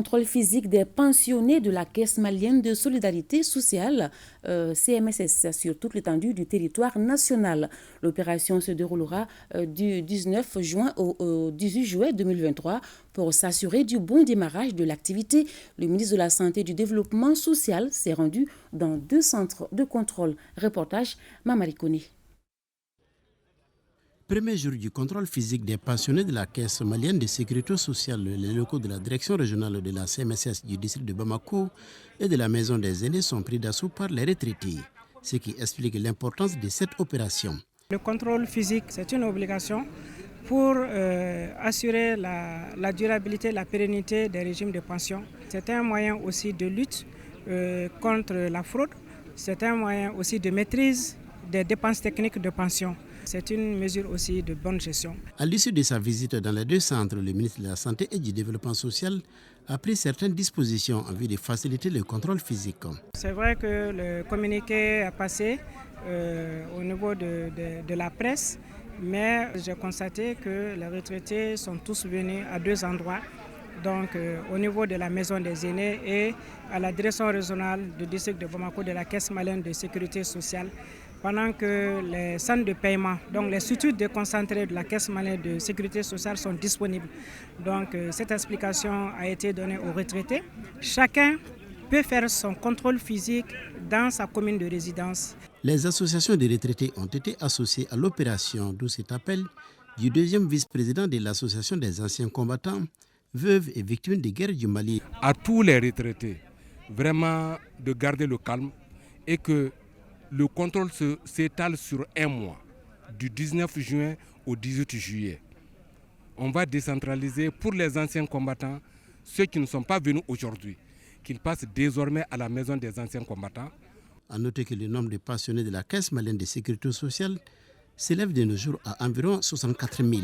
contrôle physique des pensionnés de la Caisse malienne de solidarité sociale, CMSS, sur toute l'étendue du territoire national. L'opération se déroulera du 19 juin au 18 juillet 2023 pour s'assurer du bon démarrage de l'activité. Le ministre de la Santé et du Développement social s'est rendu dans 2 centres de contrôle. Reportage Mamari Kone. Premier jour du contrôle physique des pensionnés de la Caisse malienne de sécurité sociale, les locaux de la direction régionale de la CMSS du district de Bamako et de la maison des aînés sont pris d'assaut par les retraités, ce qui explique l'importance de cette opération. Le contrôle physique, c'est une obligation pour assurer la durabilité, la pérennité des régimes de pension. C'est un moyen aussi de lutte contre la fraude, c'est un moyen aussi de maîtrise des dépenses techniques de pension. C'est une mesure aussi de bonne gestion. À l'issue de sa visite dans les 2 centres, le ministre de la Santé et du Développement social a pris certaines dispositions en vue de faciliter le contrôle physique. C'est vrai que le communiqué a passé au niveau de la presse, mais j'ai constaté que les retraités sont tous venus à 2 endroits. Donc au niveau de la maison des aînés et à la direction régionale du district de Bamako de la Caisse malienne de sécurité sociale, pendant que les centres de paiement, donc les structures déconcentrées de la Caisse malienne de sécurité sociale sont disponibles. Donc cette explication a été donnée aux retraités. Chacun peut faire son contrôle physique dans sa commune de résidence. Les associations de retraités ont été associées à l'opération, d'où cet appel du 2e vice-président de l'association des anciens combattants, veuves et victimes des guerres du Mali. À tous les retraités, vraiment de garder le calme et que le contrôle s'étale sur 1 mois, du 19 juin au 18 juillet. On va décentraliser pour les anciens combattants, ceux qui ne sont pas venus aujourd'hui, qu'ils passent désormais à la maison des anciens combattants. À noter que le nombre de pensionnés de la Caisse malienne de sécurité sociale s'élève de nos jours à environ 64 000.